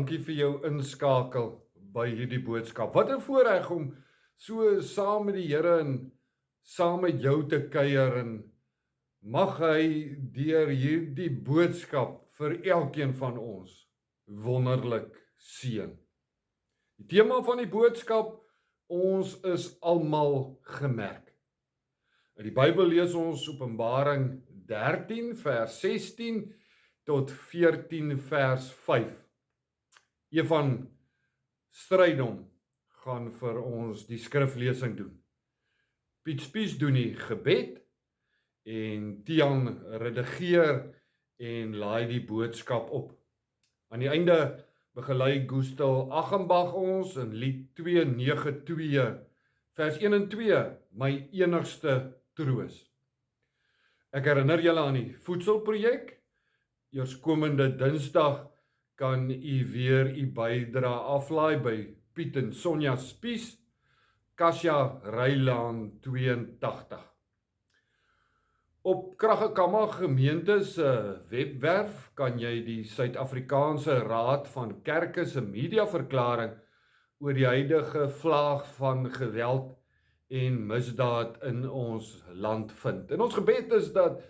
dankie vir jou inskakel by hierdie boodskap. Wat 'n voorreg om so saam met die Here en saam met jou te kuier en mag hy deur hierdie boodskap vir elkeen van ons wonderlik seën. Die tema van die boodskap: ons is almal gemerk. In die Bybel lees ons Openbaring 13 vers 16 tot 14 vers 5. Evan Strydom gaan vir ons die skriflesing doen. Piet Spies doen die gebed en Tian redigeer en laai die boodskap op. Aan die einde begelei Gustel Aghenbach ons in lied 292 vers 1 en 2, my enigste troos. Ek herinner julle aan die voedselprojek. Eerskomende Dinsdag kan u weer u bydrae aflaai by Piet en Sonja Spies, Kasia Rylaan 82. Op Kragekama gemeente se webwerf kan jy die Suid-Afrikaanse Raad van Kerke se mediaverklaring oor die huidige vlaag van geweld en misdaad in ons land vind. En ons gebed is dat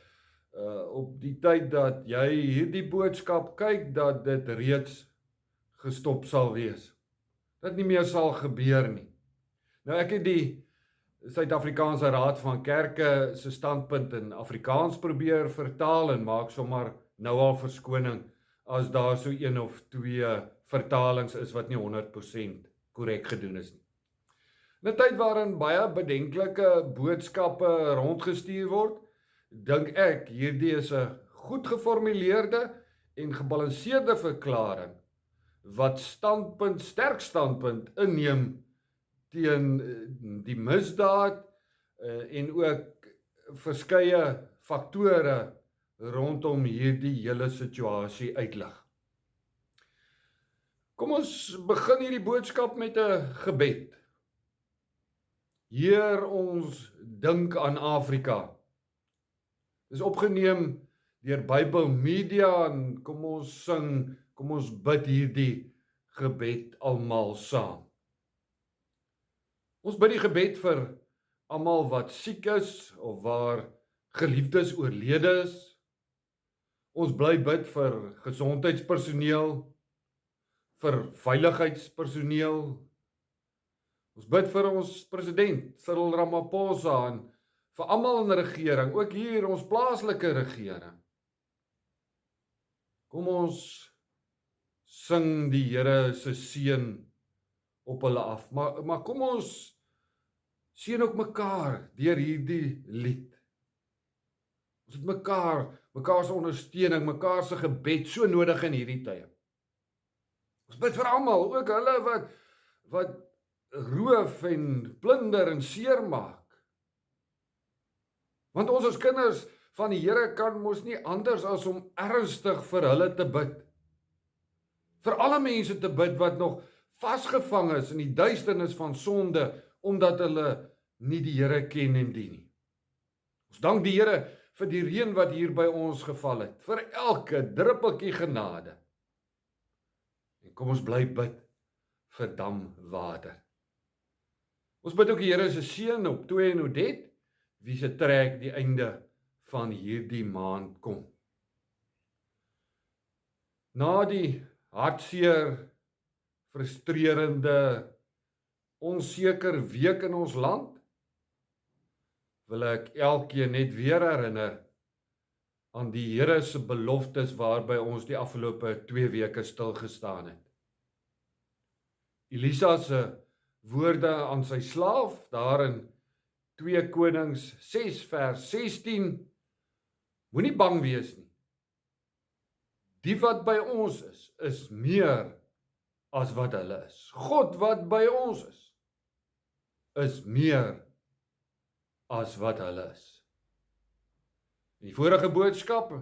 op die tyd dat jy hierdie boodskap kyk, dat dit reeds gestop sal wees. Dat nie meer sal gebeur nie. Nou ek het die Suid-Afrikaanse Raad van Kerke se standpunt in Afrikaans probeer vertaal en maak sommer nou al verskoning as daar so een of twee vertalings is wat nie 100% korrek gedoen is nie. In 'n tyd waarin baie bedenklike boodskappe rondgestuur word, dink ek hierdie is 'n goed geformuleerde en gebalanseerde verklaring wat sterk standpunt inneem teen die misdaad en ook verskeie faktore rondom hierdie hele situasie uitlig. Kom ons begin hierdie boodskap met 'n gebed. Heer, ons dink aan Afrika. Dis opgeneem deur Bybel Media en kom ons sing, kom ons bid hierdie gebed almal saam. Ons bid die gebed vir almal wat siek is of waar geliefdes oorlede is. Ons bly bid vir gesondheidspersoneel, vir veiligheidspersoneel. Ons bid vir ons president Cyril Ramaphosa en vir almal in regering, ook hier ons plaaslike regering. Kom ons sing die Here se seën op hulle af, maar kom ons seën ook mekaar deur hierdie lied. Ons het mekaar se ondersteuning, mekaar se gebed so nodig in hierdie tye. Ons bid vir almal, ook hulle wat roof en plunder en seermaak. Want ons as kinders van die Here kan mos nie anders as om ernstig vir hulle te bid. Vir alle mense te bid wat nog vasgevang is in die duisternis van sonde, omdat hulle nie die Here ken en dien nie. Ons dank die Here vir die reën wat hier by ons geval het, vir elke druppeltjie genade. En kom ons bly bid vir damwater. Ons bid ook die Here se seën op Toy en Odet, wie se trek die einde van hierdie maand kom. Na die hartseer, frustrerende, onseker week in ons land, wil ek elkeen net weer herinner aan die Here se beloftes waarby ons die afgelope 2 weke stil gestaan het. Elisa se woorde aan sy slaaf daar in 2 Konings 6 vers 16, moenie bang wees nie. Die wat by ons is meer as wat hulle is. God wat by ons is meer as wat hulle is. In die vorige boodskap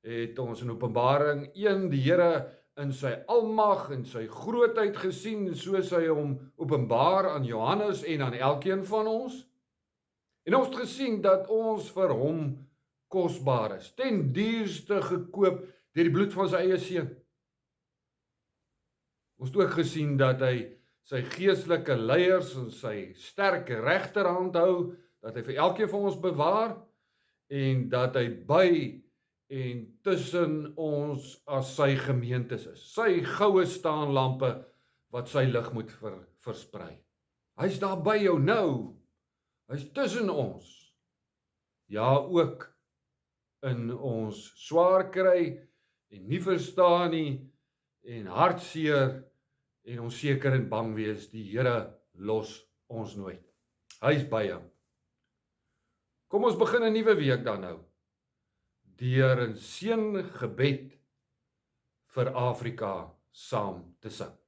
het ons in Openbaring 1 die Here in sy almag en sy grootheid gesien, soos hy hom openbaar aan Johannes en aan elkeen van ons. En ons het gesien dat ons vir hom kosbaar is, ten duurste gekoop deur die bloed van sy eie seun. Ons het ook gesien dat hy sy geestelike leiers in sy sterk regterhand hou, dat hy vir elkeen van ons bewaar en dat hy by en tussen ons as sy gemeentes is. Sy goue staanlampe wat sy lig moet versprei. Hy's daar by jou nou. Hy's tussen ons. Ja, ook in ons swaar kry en nie verstaan nie en hartseer en onseker en bang wees. Die Here los ons nooit. Hy's by jou. Kom ons begin 'n nuwe week dan nou. Deur 'n seëngebed vir Afrika saam te sing.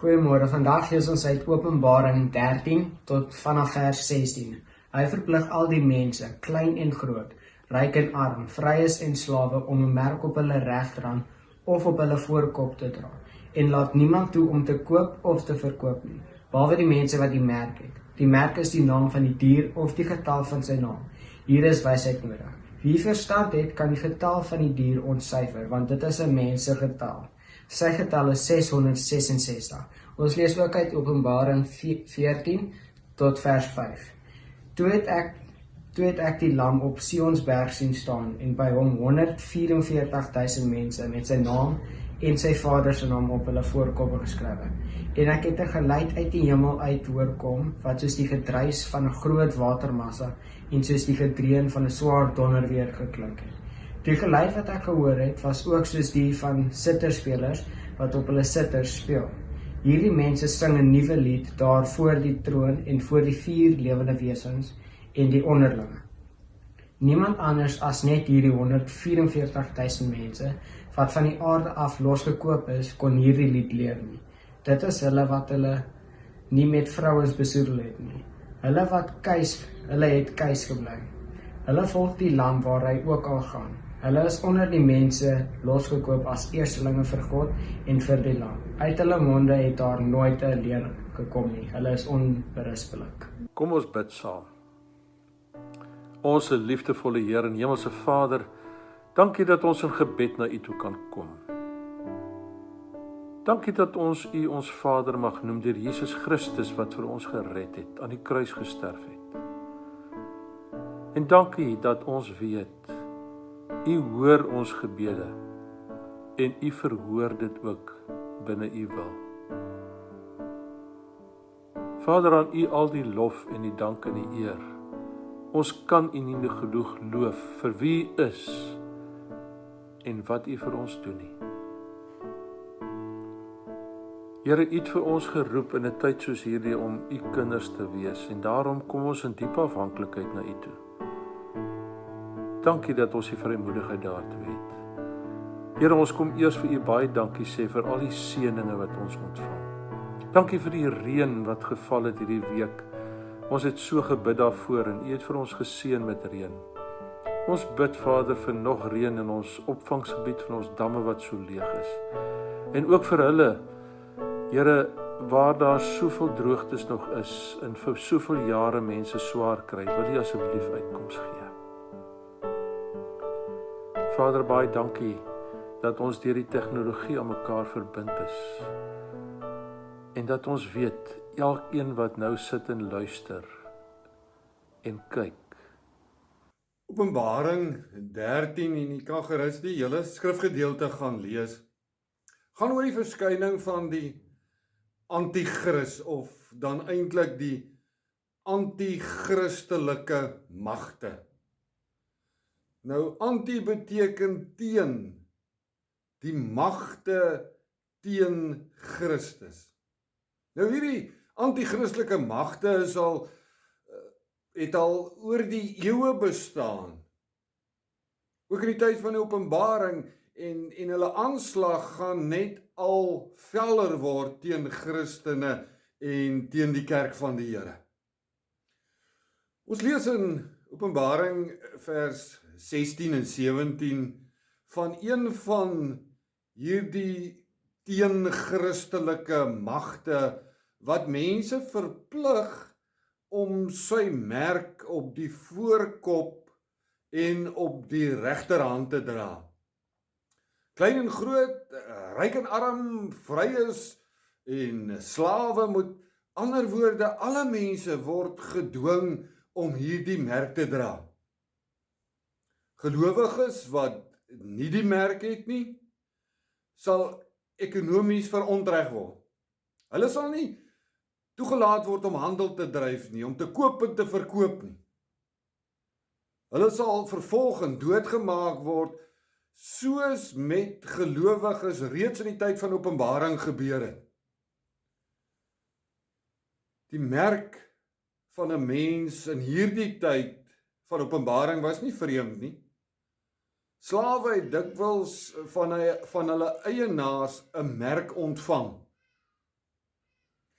Goeiemôre, vandag lees ons uit Openbaring 13 tot vanaf vers 16. Hy verplig al die mense, klein en groot, ryk en arm, vryes en slawe om 'n merk op hulle regterhand of op hulle voorkop te dra, en laat niemand toe om te koop of te verkoop nie, behalwe die mense wat die merk het. Die merk is die naam van die dier of die getal van sy naam. Hier is wysheid nodig. Wie verstand het, kan die getal van die dier ontsyfer, want dit is 'n mens se getal. Sy getal is 666. Ons lees ook uit Openbaring 14 tot vers 5. Toe het ek die lam op Sionsberg sien staan en by hom 144.000 mense met sy naam en sy vader se naam op hulle voorkoppe geskrywe. En ek het 'n geluid uit die hemel uit hoor kom, wat soos die gedruis van 'n groot watermassa en soos die gedreun van 'n swaar donderweer geklink het. Die geluid wat ek gehoor het, was ook soos die van sitterspelers wat op hulle sitters speel. Hierdie mense sing 'n nuwe lied daar voor die troon en voor die 4 lewende wesens en die onderlinge. Niemand anders as net hierdie 144.000 mense wat van die aarde af losgekoop is, kon hierdie lied leer nie. Dit is hulle wat hulle nie met vrouens besoedel het nie. Hulle het kuis gebly. Hulle volg die lam waar hy ook al gaan. Hulle is onder die mense losgekoop as eerstelinge vir God en vir die lam. Uit hulle monde het daar nooit 'n leer gekom nie. Hulle is onberispelik. Kom ons bid saam. Onse liefdevolle Heer en Hemelse Vader, dankie dat ons in gebed na U toe kan kom. Dankie dat ons U ons Vader mag noem deur Jesus Christus wat vir ons gered het, aan die kruis gesterf het. En dankie dat ons weet, U hoor ons gebede en U verhoor dit ook binne U wil. Vader, aan U al die lof en die dank en die eer. Ons kan U nie genoeg loof vir wie U is en wat U vir ons doen nie. Here, U het vir ons geroep in 'n tyd soos hierdie om U kinders te wees en daarom kom ons in diepe afhanklikheid na U toe. Dankie dat ons die vrymoedigheid daartoe het. Here, ons kom eers vir U baie dankie sê vir al die seëninge wat ons ontvang. Dankie vir die reën wat geval het hierdie week. Ons het so gebid daarvoor en U het vir ons geseën met reën. Ons bid, Vader, vir nog reën in ons opvangsgebied van ons damme wat so leeg is. En ook vir hulle, Here, waar daar soveel droogtes nog is en vir soveel jare mense swaar kry, wil U asseblief uitkoms gee. Vader, baie dankie dat ons deur die tegnologie aan mekaar verbind is. En dat ons weet, elkeen wat nou sit en luister en kyk. Openbaring 13 en jy kan gerus die hele skrifgedeelte gaan lees. Gaan oor die verskyning van die anti-kris of dan eintlik die anti-christelike magte. Nou, anti beteken teen, die magte teen Christus. Nou hierdie anti-christelike magte het al oor die eeue bestaan. Ook in die tyd van die Openbaring en hulle aanslag gaan net al feller word teen Christene en teen die kerk van die Here. Ons lees in Openbaring vers 16 en 17 van een van hierdie teen-christelike magte wat mense verplig om sy merk op die voorkop en op die regterhand te dra. Klein en groot, ryk en arm, vryes en slawe, met ander woorde, alle mense word gedwing om hierdie merk te dra. Gelowiges wat nie die merk het nie, sal ekonomies verontreg word. Hulle sal nie toegelaat word om handel te dryf nie, om te koop en te verkoop nie. Hulle sal vervolg en doodgemaak word, soos met gelowiges reeds in die tyd van Openbaring gebeur het. Die merk van 'n mens in hierdie tyd van Openbaring was nie vreemd nie. Slawe het dikwels van hulle eienaars 'n merk ontvang.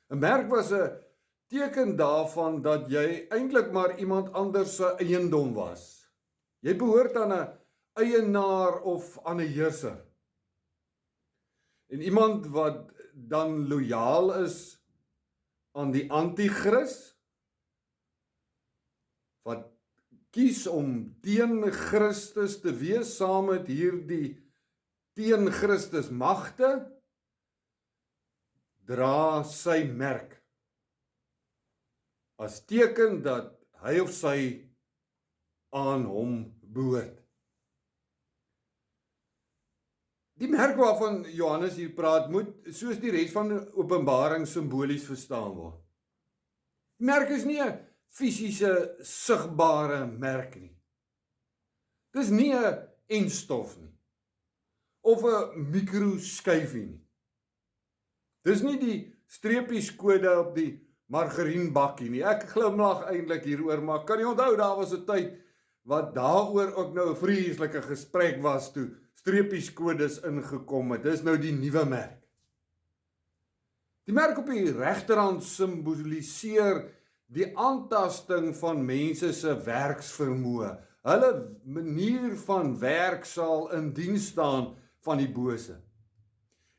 'n Merk was 'n teken daarvan dat jy eintlik maar iemand anders se eiendom was. Jy behoort aan 'n eienaar of aan 'n heerser. En iemand wat dan lojaal is aan die anti-kris, wat kies om teen Christus te wees saam met hierdie teen Christus magte, dra sy merk as teken dat hy of sy aan hom behoort. Die merk waarvan Johannes hier praat, moet soos die res van die Openbaring simbolies verstaan word. Die merk is nie 'n fisiese, sigbare merk nie. Dis nie 'n enstof nie, of 'n mikroskyfie nie. Dis nie die streepieskode op die margarienbakkie nie. Ek glimlag eintlik hieroor, maar kan jy onthou, daar was 'n tyd wat daaroor ook nou 'n vreeslike gesprek was toe streepieskodes ingekom het. Dis nou die nuwe merk. Die merk op die regterhand simboliseer die aantasting van mense se werksvermoë, Hulle manier van werk sal in diens staan van die bose.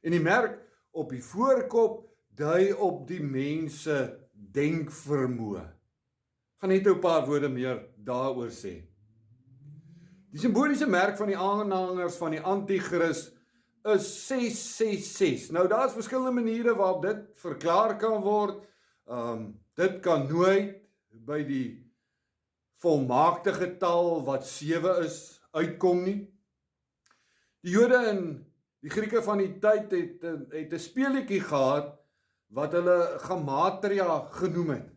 En die merk op die voorkop dui op die mense denkvermoë. Gaan net 'n paar woorde meer daaroor sê. Die simboliese merk van die aanhangers van die Antichrist is 666. Nou daar's verskillende maniere waarop dit verklaar kan word. Dit kan nooit by die volmaakte getal wat 7 is uitkom nie. Die Jode en die Grieke van die tyd het 'n speletjie gehad wat hulle gematria genoem het.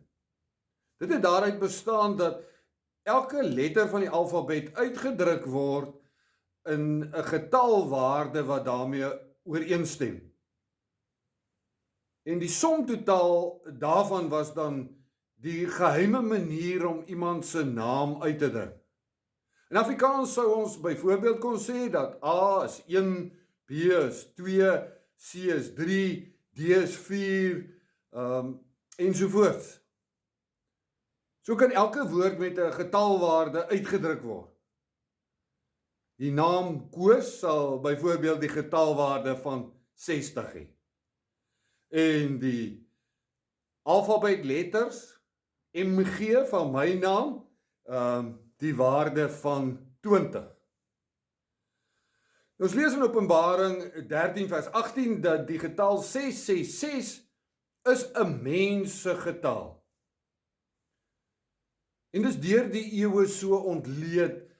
Dit het daaruit bestaan dat elke letter van die alfabet uitgedruk word in 'n getalwaarde wat daarmee ooreenstem. En die somtotaal daarvan was dan die geheime manier om iemand se naam uit te druk. In Afrikaans sou ons byvoorbeeld kon sê dat A is 1, B is 2, C is 3, D is 4, ensovoorts. So kan elke woord met 'n getalwaarde uitgedruk word. Die naam Koos sal byvoorbeeld die getalwaarde van 60 hê. En die alfabetletters MG van my naam, die waarde van 20. Ons lees in Openbaring 13 vers 18 dat die getal 666 is 'n mens se getal. En dis deur die eeue so ontleed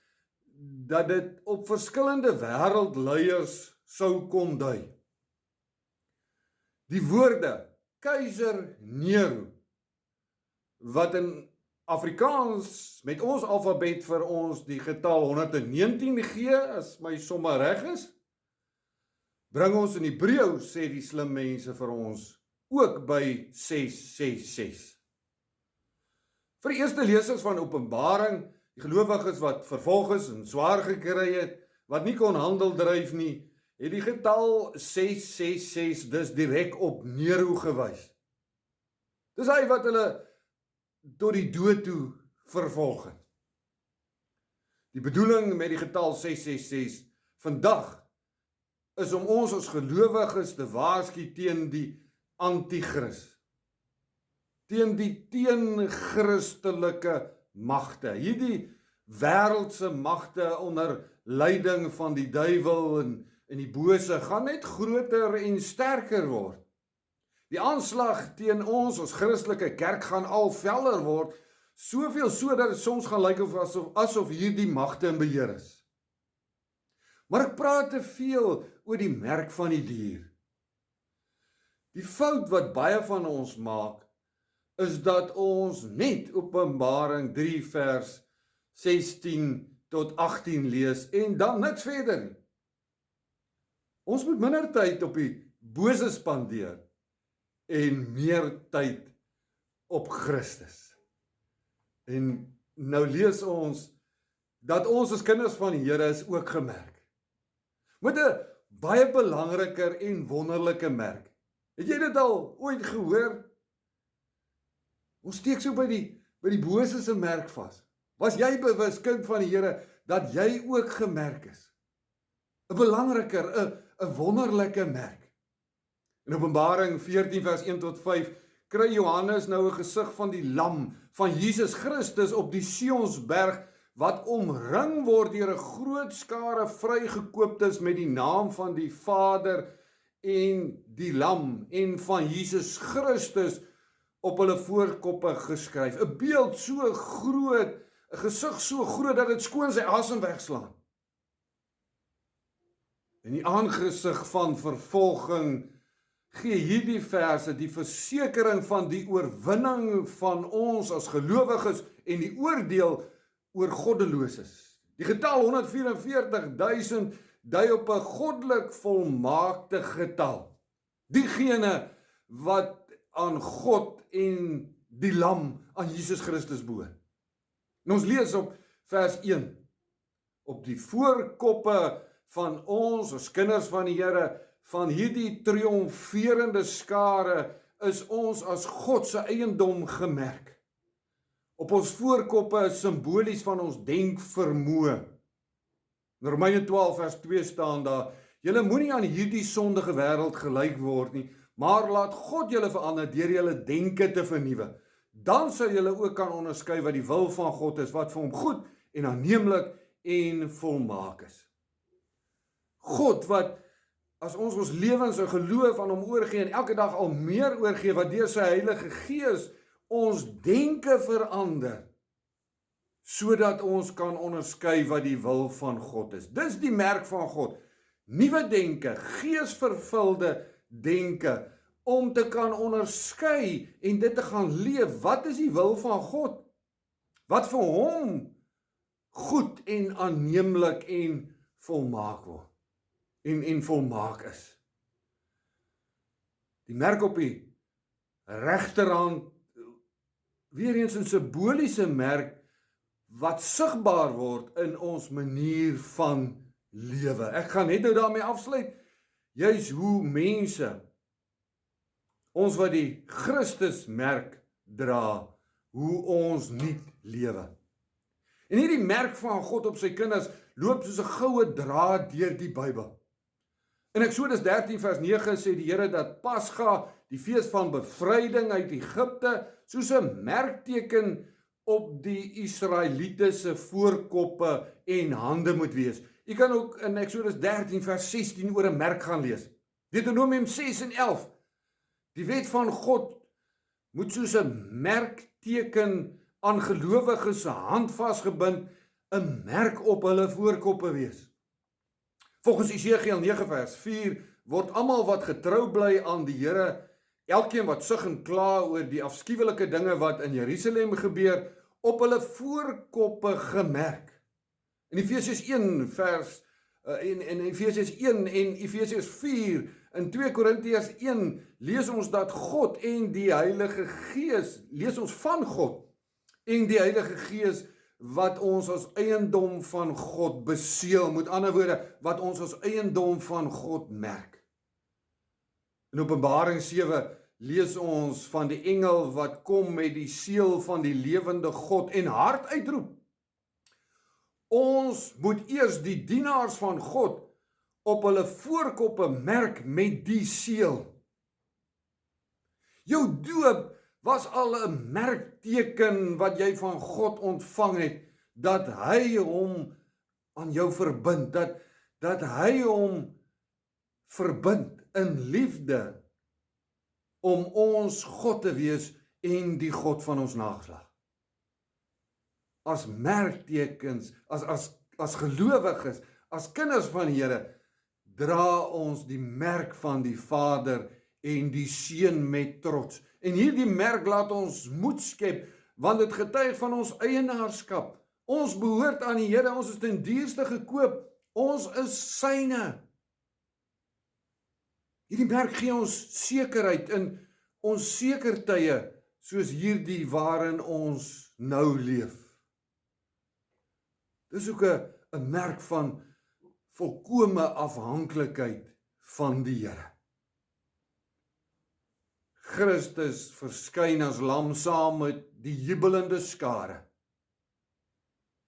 dat dit op verskillende wêreldleiers sou kon dui. Die woorde Keiser Nero, wat in Afrikaans met ons alfabet vir ons die getal 119 gee, as my somme reg is, bring ons in Hebreëus, sê die slim mense vir ons, ook by 666. Vir die eerste lesers van Openbaring, die gelowiges wat vervolg is en swaar gekry het, wat nie kon handel dryf nie, het die getal 666 dus direk op Nero gewys. Dis hy wat hulle tot die dood toe vervolg het. Die bedoeling met die getal 666 vandag is om ons as gelowiges te waarsku teen die Antichrist, teen die teenchristelike magte, hierdie wêreldse magte onder leiding van die duiwel en die bose gaan net groter en sterker word. Die aanslag teen ons as Christelike kerk gaan al veller word, soveel so dat dit soms gaan lyk asof hierdie magte in beheer is. Maar ek praat te veel oor die merk van die dier. Die fout wat baie van ons maak, is dat ons net Openbaring 3 vers 16 tot 18 lees en dan niks verder nie. Ons moet minder tyd op die bose spandeer en meer tyd op Christus. En nou lees ons dat ons as kinders van die Here is ook gemerk. Met 'n baie belangriker en wonderlike merk. Het jy dit al ooit gehoor? Ons steek so by die bose se merk vas. Was jy bewus, kind van die Here, dat jy ook gemerk is? 'n belangriker, 'n wonderlike merk. In Openbaring 14 vers 1 tot 5 kry Johannes nou 'n gesig van die lam van Jesus Christus op die Sionsberg wat omring word deur 'n groot skare vrygekooptes met die naam van die Vader en die lam en van Jesus Christus op hulle voorkoppe geskryf. 'n beeld so groot, 'n gesig so groot dat dit skoon sy asem wegslaan. In die aangesig van vervolging gee hierdie verse die versekering van die oorwinning van ons as gelowiges en die oordeel oor goddeloses. Die getal 144.000 dui op 'n goddelik volmaakte getal. Diegene wat aan God en die lam, aan Jesus Christus behoort. En ons lees op vers 1. Op die voorkoppe van ons as kinders van die Here, van hierdie triomferende skare, is ons as God se eiendom gemerk. Op ons voorkoppe is simbolies van ons denkvermoë. In Romeine 12 vers 2 staan daar: julle moenie aan hierdie sondige wêreld gelyk word nie, maar laat God julle verander deur julle denke te vernuwe. Dan sal julle ook kan onderskei wat die wil van God is, wat vir hom goed en aanneemlik en volmaak is. God wat, as ons lewens en geloof aan hom oorgee en elke dag al meer oorgee, wat deur sy Heilige Gees ons denke verander, sodat ons kan onderskei wat die wil van God is. Dis die merk van God. Nuwe denke, geesvervulde denke, om te kan onderskei en dit te gaan leef. Wat is die wil van God? Wat vir hom goed en aanneemlik en volmaak word. En volmaak is. Die merk op die regterhand, weer eens 'n simboliese merk, wat sigbaar word in ons manier van lewe. Ek gaan net nou daarmee afsluit, juis hoe mense, ons wat die Christusmerk dra, hoe ons nie lewe. En hierdie merk van God op sy kinders loop soos 'n goue draad deur die Bybel. In Eksodus 13 vers 9 sê die Here dat Pasga, die fees van bevryding uit Egipte, soos 'n merkteken op die Israeliete se voorkoppe en hande moet wees. Jy kan ook in Eksodus 13 vers 16 oor 'n merk gaan lees. Deuteronomium 6 en 11. Die wet van God moet soos 'n merkteken aan gelowiges se hand vasgebind, 'n merk op hulle voorkoppe wees. Volgens Esegiel 9 vers 4 word almal wat getrou bly aan die Here, elkeen wat sug en kla oor die afskuwelike dinge wat in Jerusalem gebeur, op hulle voorkoppe gemerk. In Efesiërs 1 vers in Efesiërs 1 en Efesiërs 4 in 2 Korintiërs 1 lees ons dat God en die Heilige Gees, lees ons van God en die Heilige Gees wat ons as eiendom van God beseël, met ander woorde, wat ons as eiendom van God merk. In Openbaring 7 lees ons van die engel wat kom met die seël van die lewende God en hard uitroep: ons moet eers die dienaars van God op hulle voorkoppe merk met die seël. Jou doop was al 'n merkteken wat jy van God ontvang het, dat hy hom aan jou verbind, dat hy hom verbind in liefde, om ons God te wees en die God van ons nageslag. As merktekens, as gelowiges, as kinders van die Here, dra ons die merk van die Vader en die Seun met trots. En hierdie merk laat ons moed skep, want dit getuig van ons eienaarskap. Ons behoort aan die Here, ons is ten duurste gekoop, ons is syne. Hierdie merk gee ons sekerheid in onseker tye, soos hierdie waarin ons nou leef. Dis ook 'n merk van volkome afhanklikheid van die Here. Christus verskyn as lam saam met die jubelende skare.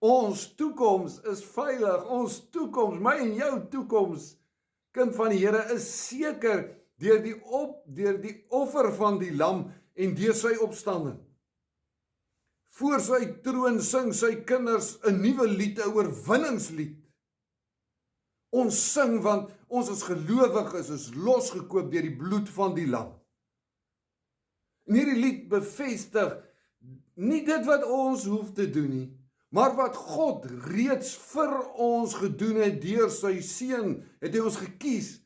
Ons toekoms is veilig, ons toekoms, my en jou toekoms, kind van die Here, is seker deur die offer van die lam en deur sy opstanding. Voor sy troon sing sy kinders 'n nuwe lied, 'n oorwinningslied. Ons sing want ons as gelowiges is losgekoop deur die bloed van die lam. En hierdie lied bevestig nie dit wat ons hoef te doen nie, maar wat God reeds vir ons gedoen het deur sy seun, het hy ons gekies,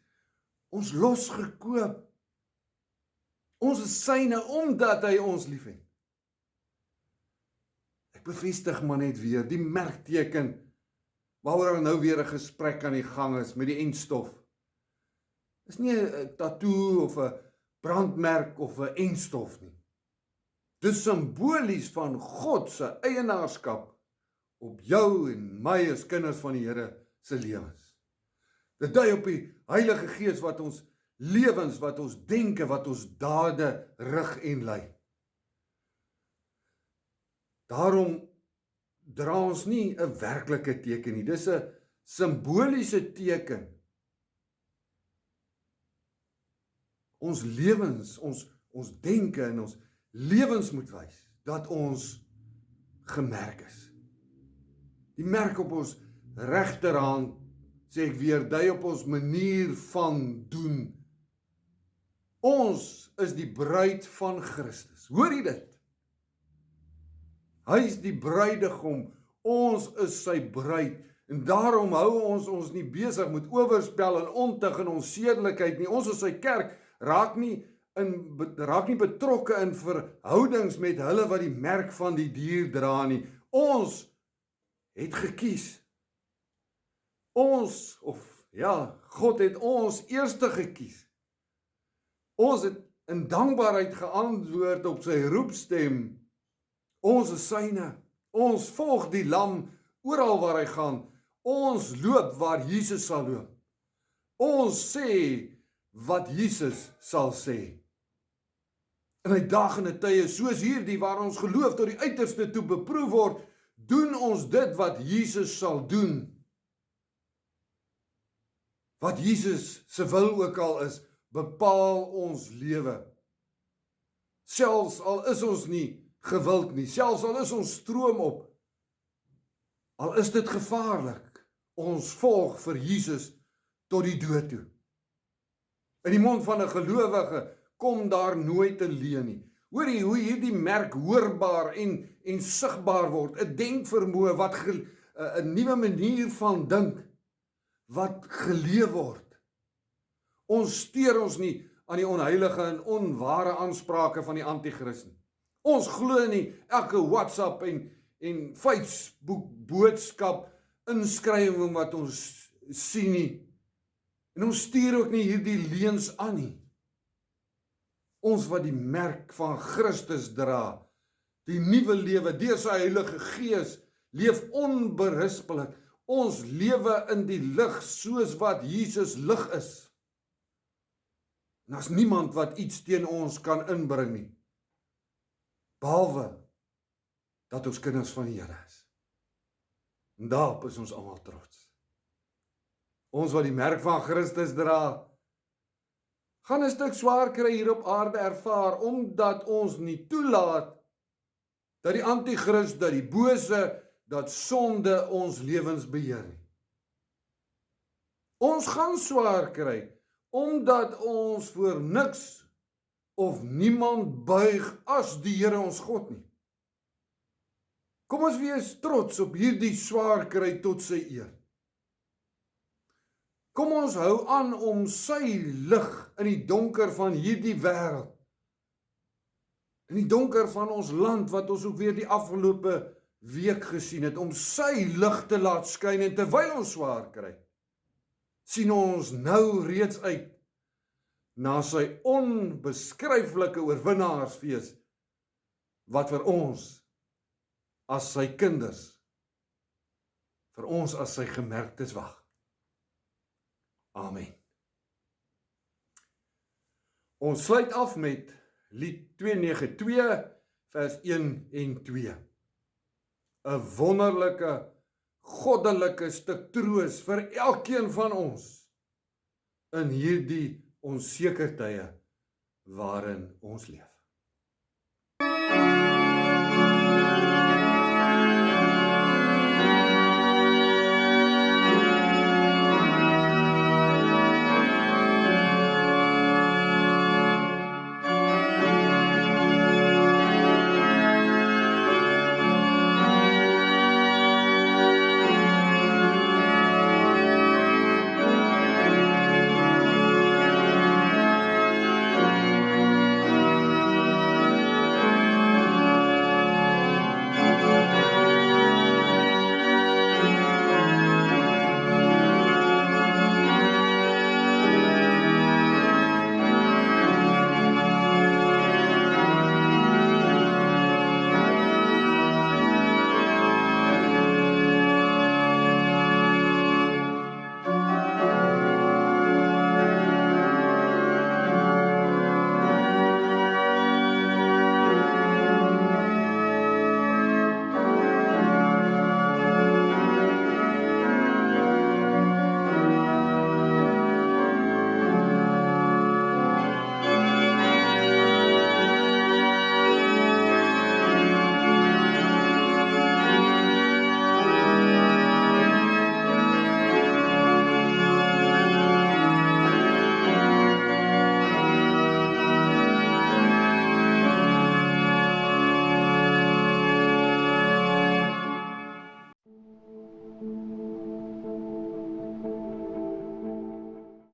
ons losgekoop. Ons is syne omdat hy ons liefhet. Ek bevestig maar net weer die merkteken waaroor nou weer 'n gesprek aan die gang is met die enstof. Dis nie 'n tattoo of 'n brandmerk of 'n enstof nie. Dis simbolies van God se eienaarskap op jou en my as kinders van die Here se lewens. Dit dui op die Heilige Gees wat ons lewens, wat ons denke, wat ons dade rig en lei. Daarom dra ons nie 'n werklike teken nie, dis 'n simboliese teken. Ons lewens, ons denke en ons lewens moet wys dat ons gemerk is. Die merk op ons regterhand, sê ek weer, dui op ons manier van doen. Ons is die bruid van Christus. Hoor jy dit? Hy is die bruidegom, ons is sy bruid, en daarom hou ons nie besig met oorspel en ontug en onsedelikheid nie. Ons is sy kerk, raak nie betrokke in verhoudings met hulle wat die merk van die dier dra nie. Ons het gekies. God het ons eerste gekies. Ons het in dankbaarheid geantwoord op sy roepstem. Ons is syne. Ons volg die lam oral waar hy gaan. Ons loop waar Jesus sal loop. Ons sê wat Jesus sal sê. In uitdagende tye soos hierdie waar ons geloof tot die uiterste toe beproef word, doen ons dit wat Jesus sal doen. Wat Jesus se wil ook al is, bepaal ons lewe. Selfs al is ons nie gewild nie, selfs al is ons stroom op, al is dit gevaarlik, ons volg vir Jesus tot die dood toe. In die mond van 'n gelowige kom daar nooit 'n leuen nie. Hoor jy hoe hierdie merk hoorbaar en sigbaar word, 'n denkvermoë wat 'n nuwe manier van dink wat geleef word. Ons steur ons nie aan die onheilige en onware aansprake van die anti-kris nie. Ons glo nie elke WhatsApp en Facebook boodskap inskrywing wat ons sien nie. En ons stuur ook nie hierdie leuns aan nie. Ons wat die merk van Christus dra, die nuwe lewe deur sy Heilige Gees, leef onberispelik. Ons lewe in die lig soos wat Jesus lig is. En daar's niemand wat iets teen ons kan inbring nie, behalwe dat ons kinders van die Here is. En daarop is ons almal trots. Ons wat die merk van Christus dra, gaan 'n stuk swaar kry hier op aarde ervaar, omdat ons nie toelaat dat die anti-kris, dat die bose, dat sonde ons lewens beheer nie. Ons gaan swaar kry, omdat ons voor niks of niemand buig as die Here ons God nie. Kom ons wees trots op hierdie swaar kry tot sy eer. Kom ons hou aan om sy lig in die donker van hierdie wêreld, in die donker van ons land wat ons ook weer die afgelope week gesien het, om sy lig te laat skyn, en terwyl ons swaar kry, sien ons nou reeds uit na sy onbeskryflike oorwinnaarsfees, wat vir ons as sy kinders, vir ons as sy gemerktes wag. Amen. Ons sluit af met Lied 292 vers 1 en 2. 'n wonderlike, goddelike stuk troos vir elkeen van ons in hierdie onseker tye waarin ons leef.